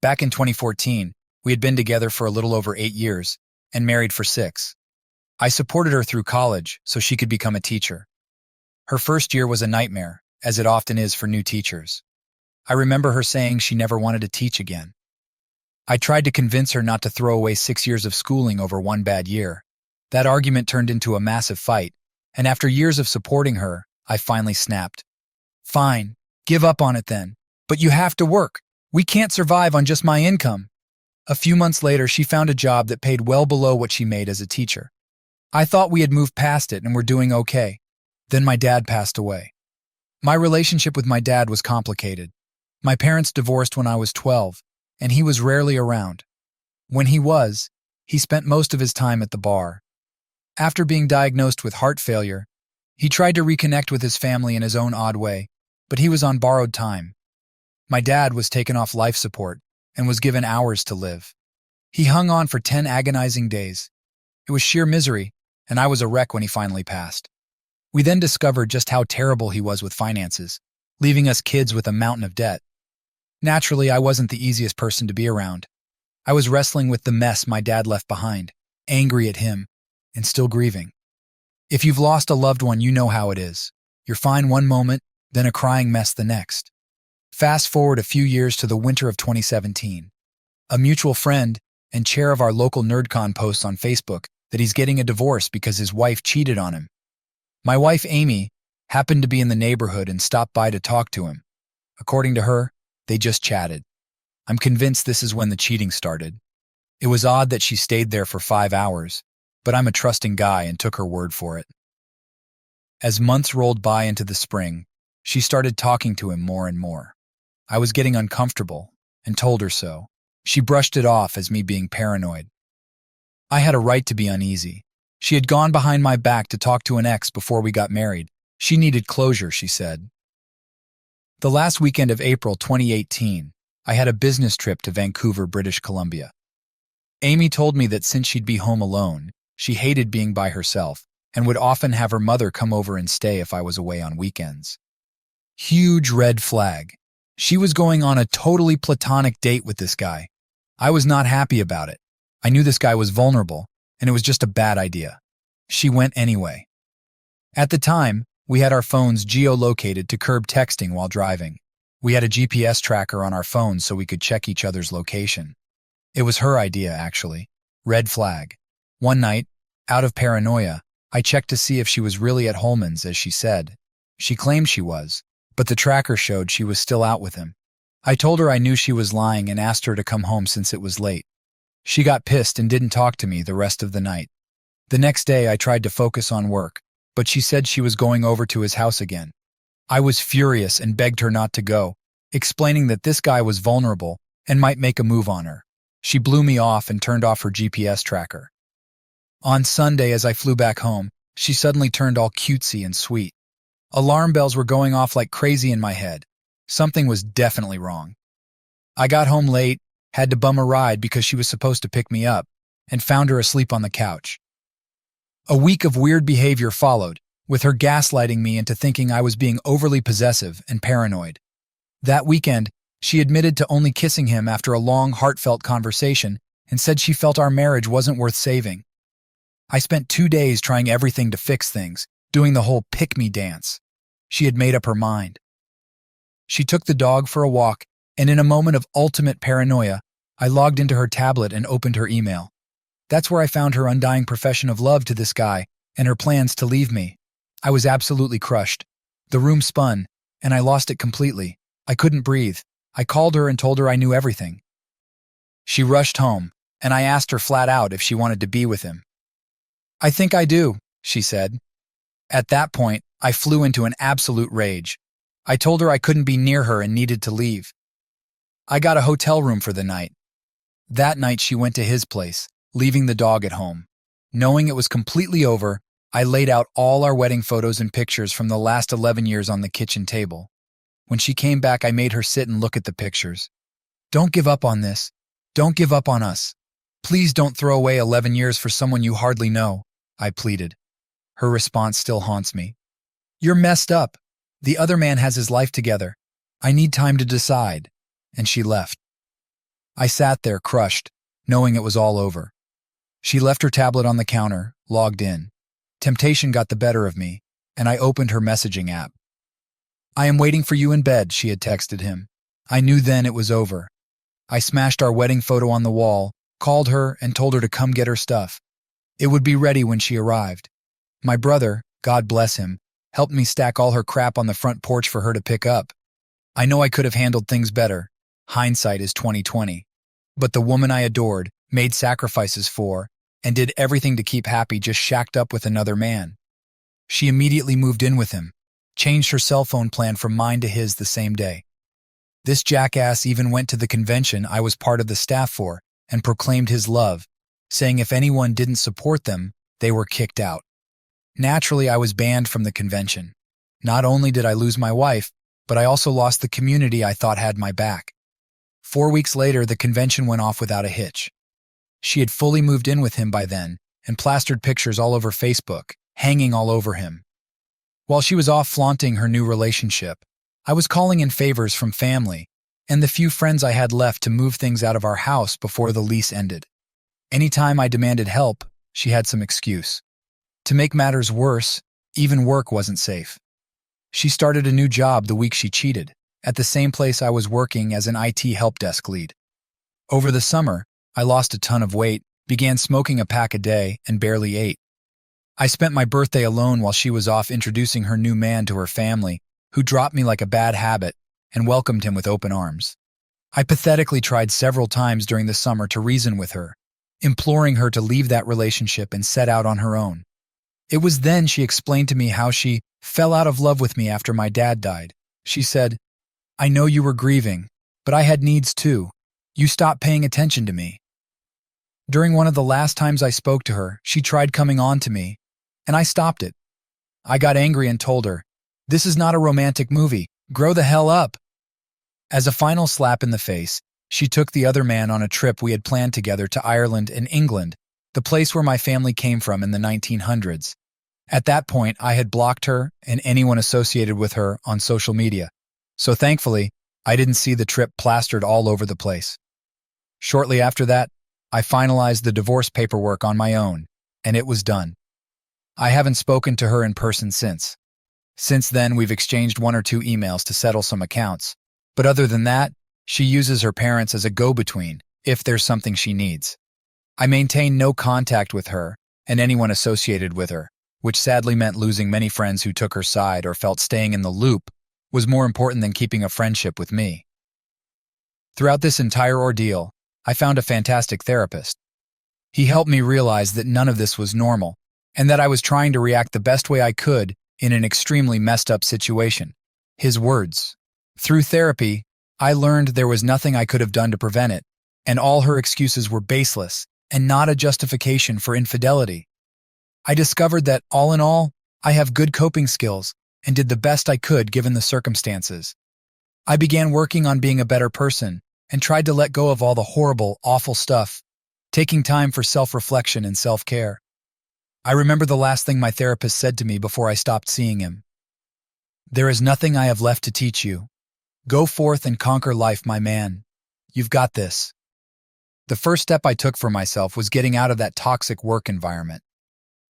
Back in 2014, we had been together for a little over 8 years and married for 6. I supported her through college so she could become a teacher. Her first year was a nightmare, as it often is for new teachers. I remember her saying she never wanted to teach again. I tried to convince her not to throw away 6 years of schooling over one bad year. That argument turned into a massive fight, and after years of supporting her, I finally snapped. Fine, give up on it then. But you have to work. We can't survive on just my income. A few months later, she found a job that paid well below what she made as a teacher. I thought we had moved past it and were doing okay. Then my dad passed away. My relationship with my dad was complicated. My parents divorced when I was 12, and he was rarely around. When he was, he spent most of his time at the bar. After being diagnosed with heart failure, he tried to reconnect with his family in his own odd way, but he was on borrowed time. My dad was taken off life support and was given hours to live. He hung on for 10 agonizing days. It was sheer misery, and I was a wreck when he finally passed. We then discovered just how terrible he was with finances, leaving us kids with a mountain of debt. Naturally, I wasn't the easiest person to be around. I was wrestling with the mess my dad left behind, angry at him, and still grieving. If you've lost a loved one, you know how it is. You're fine one moment, then a crying mess the next. Fast forward a few years to the winter of 2017. A mutual friend and chair of our local NerdCon posts on Facebook that he's getting a divorce because his wife cheated on him. My wife, Amy, happened to be in the neighborhood and stopped by to talk to him. According to her, they just chatted. I'm convinced this is when the cheating started. It was odd that she stayed there for 5 hours, but I'm a trusting guy and took her word for it. As months rolled by into the spring, she started talking to him more and more. I was getting uncomfortable and told her so. She brushed it off as me being paranoid. I had a right to be uneasy. She had gone behind my back to talk to an ex before we got married. She needed closure, she said. The last weekend of April 2018, I had a business trip to Vancouver, British Columbia. Amy told me that since she'd be home alone, she hated being by herself and would often have her mother come over and stay if I was away on weekends. Huge red flag. She was going on a totally platonic date with this guy. I was not happy about it. I knew this guy was vulnerable, and it was just a bad idea. She went anyway. At the time, we had our phones geolocated to curb texting while driving. We had a GPS tracker on our phones so we could check each other's location. It was her idea, actually. Red flag. One night, out of paranoia, I checked to see if she was really at Holman's, as she said. She claimed she was, but the tracker showed she was still out with him. I told her I knew she was lying and asked her to come home since it was late. She got pissed and didn't talk to me the rest of the night. The next day, I tried to focus on work, but she said she was going over to his house again. I was furious and begged her not to go, explaining that this guy was vulnerable and might make a move on her. She blew me off and turned off her GPS tracker. On Sunday, as I flew back home, she suddenly turned all cutesy and sweet. Alarm bells were going off like crazy in my head. Something was definitely wrong. I got home late, had to bum a ride because she was supposed to pick me up, and found her asleep on the couch. A week of weird behavior followed, with her gaslighting me into thinking I was being overly possessive and paranoid. That weekend, she admitted to only kissing him after a long, heartfelt conversation and said she felt our marriage wasn't worth saving. I spent 2 days trying everything to fix things, doing the whole pick-me dance. She had made up her mind. She took the dog for a walk, and in a moment of ultimate paranoia, I logged into her tablet and opened her email. That's where I found her undying profession of love to this guy and her plans to leave me. I was absolutely crushed. The room spun, and I lost it completely. I couldn't breathe. I called her and told her I knew everything. She rushed home, and I asked her flat out if she wanted to be with him. I think I do, she said. At that point, I flew into an absolute rage. I told her I couldn't be near her and needed to leave. I got a hotel room for the night. That night she went to his place, leaving the dog at home. Knowing it was completely over, I laid out all our wedding photos and pictures from the last 11 years on the kitchen table. When she came back, I made her sit and look at the pictures. Don't give up on this. Don't give up on us. Please don't throw away 11 years for someone you hardly know, I pleaded. Her response still haunts me. You're messed up. The other man has his life together. I need time to decide. And she left. I sat there, crushed, knowing it was all over. She left her tablet on the counter, logged in. Temptation got the better of me, and I opened her messaging app. "I am waiting for you in bed," she had texted him. I knew then it was over. I smashed our wedding photo on the wall, called her, and told her to come get her stuff. It would be ready when she arrived. My brother, God bless him, helped me stack all her crap on the front porch for her to pick up. I know I could have handled things better. Hindsight is 20/20. But the woman I adored, made sacrifices for, and did everything to keep happy just shacked up with another man. She immediately moved in with him, changed her cell phone plan from mine to his the same day. This jackass even went to the convention I was part of the staff for and proclaimed his love, saying if anyone didn't support them, they were kicked out. Naturally, I was banned from the convention. Not only did I lose my wife, but I also lost the community I thought had my back. 4 weeks later, the convention went off without a hitch. She had fully moved in with him by then and plastered pictures all over Facebook, hanging all over him. While she was off flaunting her new relationship, I was calling in favors from family and the few friends I had left to move things out of our house before the lease ended. Anytime I demanded help, she had some excuse. To make matters worse, even work wasn't safe. She started a new job the week she cheated, at the same place I was working as an IT help desk lead. Over the summer, I lost a ton of weight, began smoking a pack a day, and barely ate. I spent my birthday alone while she was off introducing her new man to her family, who dropped me like a bad habit and welcomed him with open arms. I pathetically tried several times during the summer to reason with her, imploring her to leave that relationship and set out on her own. It was then she explained to me how she fell out of love with me after my dad died. She said, "I know you were grieving, but I had needs too. You stopped paying attention to me." During one of the last times I spoke to her, she tried coming on to me, and I stopped it. I got angry and told her, "This is not a romantic movie. Grow the hell up." As a final slap in the face, she took the other man on a trip we had planned together to Ireland and England, the place where my family came from in the 1900s. At that point, I had blocked her and anyone associated with her on social media, so thankfully, I didn't see the trip plastered all over the place. Shortly after that, I finalized the divorce paperwork on my own, and it was done. I haven't spoken to her in person since. Since then, we've exchanged 1 or 2 emails to settle some accounts, but other than that, she uses her parents as a go-between if there's something she needs. I maintain no contact with her and anyone associated with her, which sadly meant losing many friends who took her side or felt staying in the loop was more important than keeping a friendship with me. Throughout this entire ordeal, I found a fantastic therapist. He helped me realize that none of this was normal, and that I was trying to react the best way I could in an extremely messed up situation. His words. Through therapy, I learned there was nothing I could have done to prevent it, and all her excuses were baseless and not a justification for infidelity. I discovered that, all in all, I have good coping skills and did the best I could given the circumstances. I began working on being a better person and tried to let go of all the horrible, awful stuff, taking time for self-reflection and self-care. I remember the last thing my therapist said to me before I stopped seeing him. "There is nothing I have left to teach you. Go forth and conquer life, my man. You've got this." The first step I took for myself was getting out of that toxic work environment.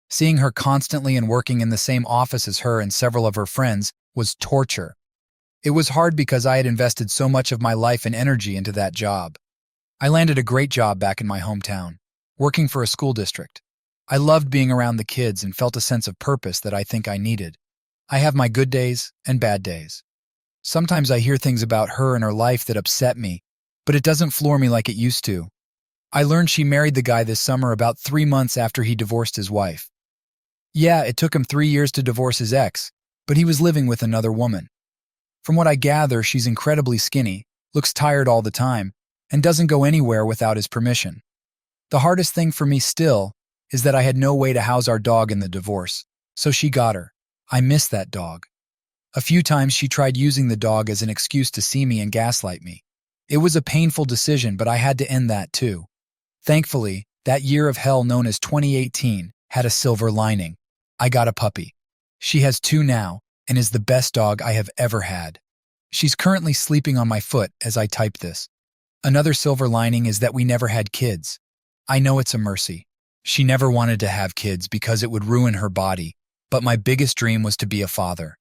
Seeing her constantly and working in the same office as her and several of her friends was torture. It was hard because I had invested so much of my life and energy into that job. I landed a great job back in my hometown, working for a school district. I loved being around the kids and felt a sense of purpose that I think I needed. I have my good days and bad days. Sometimes I hear things about her and her life that upset me, but it doesn't floor me like it used to. I learned she married the guy this summer about 3 months after he divorced his wife. Yeah, it took him 3 years to divorce his ex, but he was living with another woman. From what I gather, she's incredibly skinny, looks tired all the time, and doesn't go anywhere without his permission. The hardest thing for me still is that I had no way to house our dog in the divorce, so she got her. I miss that dog. A few times she tried using the dog as an excuse to see me and gaslight me. It was a painful decision, but I had to end that too. Thankfully, that year of hell known as 2018 had a silver lining. I got a puppy. She has 2 now and is the best dog I have ever had. She's currently sleeping on my foot as I type this. Another silver lining is that we never had kids. I know it's a mercy. She never wanted to have kids because it would ruin her body, but my biggest dream was to be a father.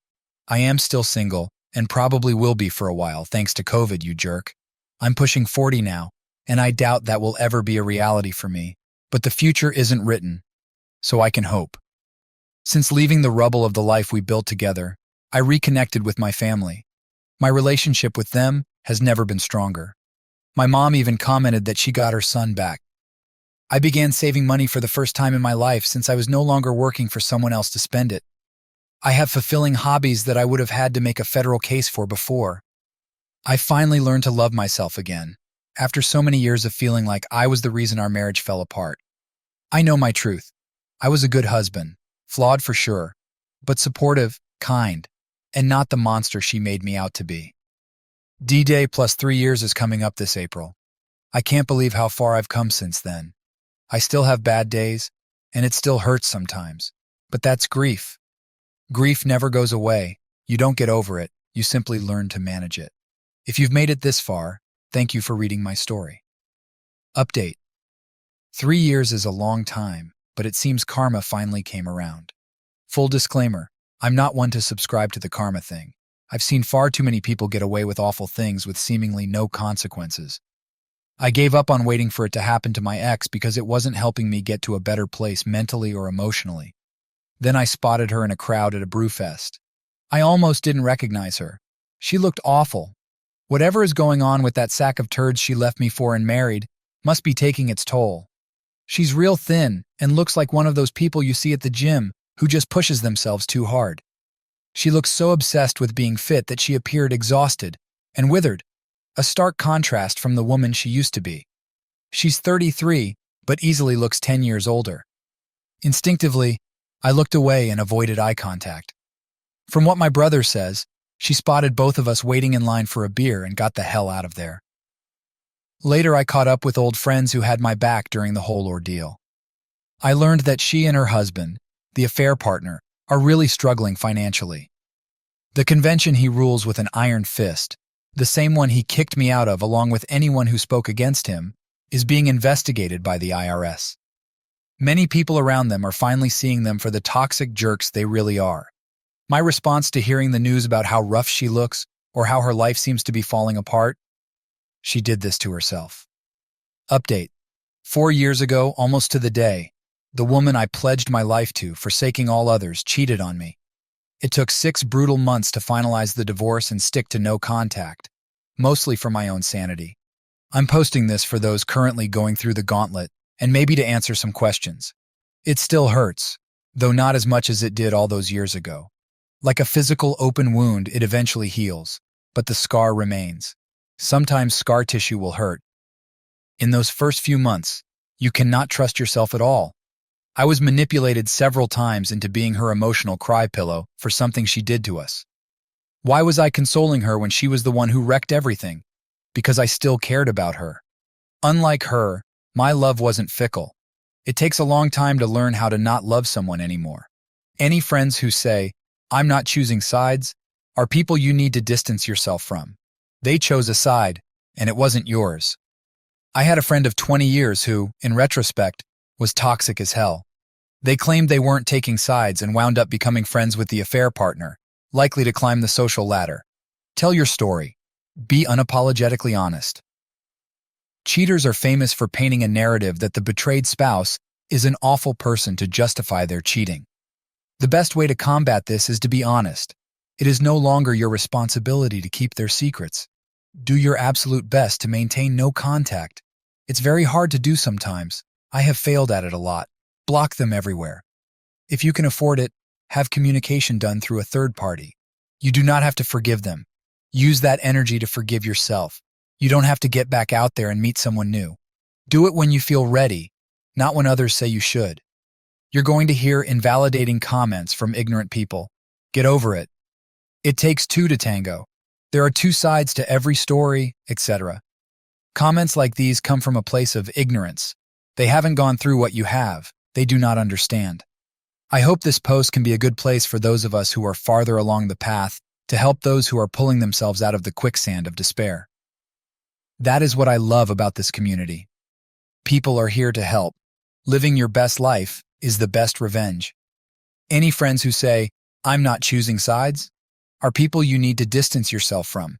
I am still single, and probably will be for a while, thanks to COVID, you jerk. I'm pushing 40 now, and I doubt that will ever be a reality for me, but the future isn't written, so I can hope. Since leaving the rubble of the life we built together, I reconnected with my family. My relationship with them has never been stronger. My mom even commented that she got her son back. I began saving money for the first time in my life since I was no longer working for someone else to spend it. I have fulfilling hobbies that I would have had to make a federal case for before. I finally learned to love myself again, after so many years of feeling like I was the reason our marriage fell apart. I know my truth. I was a good husband, flawed for sure, but supportive, kind, and not the monster she made me out to be. D-Day plus 3 years is coming up this April. I can't believe how far I've come since then. I still have bad days, and it still hurts sometimes, but that's grief. Grief never goes away. You don't get over it, you simply learn to manage it. If you've made it this far, thank you for reading my story. Update. 3 years is a long time, but it seems karma finally came around. Full disclaimer, I'm not one to subscribe to the karma thing. I've seen far too many people get away with awful things with seemingly no consequences. I gave up on waiting for it to happen to my ex because it wasn't helping me get to a better place mentally or emotionally. Then I spotted her in a crowd at a brewfest. I almost didn't recognize her. She looked awful. Whatever is going on with that sack of turds she left me for and married must be taking its toll. She's real thin and looks like one of those people you see at the gym who just pushes themselves too hard. She looks so obsessed with being fit that she appeared exhausted and withered, a stark contrast from the woman she used to be. She's 33, but easily looks 10 years older. Instinctively, I looked away and avoided eye contact. From what my brother says, she spotted both of us waiting in line for a beer and got the hell out of there. Later, I caught up with old friends who had my back during the whole ordeal. I learned that she and her husband, the affair partner, are really struggling financially. The convention he rules with an iron fist, the same one he kicked me out of along with anyone who spoke against him, is being investigated by the IRS. Many people around them are finally seeing them for the toxic jerks they really are. My response to hearing the news about how rough she looks or how her life seems to be falling apart? She did this to herself. Update. 4 years ago, almost to the day, the woman I pledged my life to, forsaking all others, cheated on me. It took 6 brutal months to finalize the divorce and stick to no contact, mostly for my own sanity. I'm posting this for those currently going through the gauntlet and maybe to answer some questions. It still hurts, though not as much as it did all those years ago. Like a physical open wound, it eventually heals, but the scar remains. Sometimes scar tissue will hurt. In those first few months, you cannot trust yourself at all. I was manipulated several times into being her emotional cry pillow for something she did to us. Why was I consoling her when she was the one who wrecked everything? Because I still cared about her. Unlike her, my love wasn't fickle. It takes a long time to learn how to not love someone anymore. Any friends who say, "I'm not choosing sides," are people you need to distance yourself from. They chose a side, and it wasn't yours. I had a friend of 20 years who, in retrospect, was toxic as hell. They claimed they weren't taking sides and wound up becoming friends with the affair partner, likely to climb the social ladder. Tell your story. Be unapologetically honest. Cheaters are famous for painting a narrative that the betrayed spouse is an awful person to justify their cheating. The best way to combat this is to be honest. It is no longer your responsibility to keep their secrets. Do your absolute best to maintain no contact. It's very hard to do sometimes. I have failed at it a lot. Block them everywhere. If you can afford it, have communication done through a third party. You do not have to forgive them. Use that energy to forgive yourself. You don't have to get back out there and meet someone new. Do it when you feel ready, not when others say you should. You're going to hear invalidating comments from ignorant people. Get over it. It takes two to tango. There are two sides to every story, etc. Comments like these come from a place of ignorance. They haven't gone through what you have. They do not understand. I hope this post can be a good place for those of us who are farther along the path to help those who are pulling themselves out of the quicksand of despair. That is what I love about this community. People are here to help. Living your best life is the best revenge. Any friends who say, "I'm not choosing sides," are people you need to distance yourself from.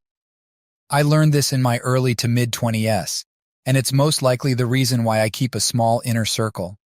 I learned this in my early to mid-20s, and it's most likely the reason why I keep a small inner circle.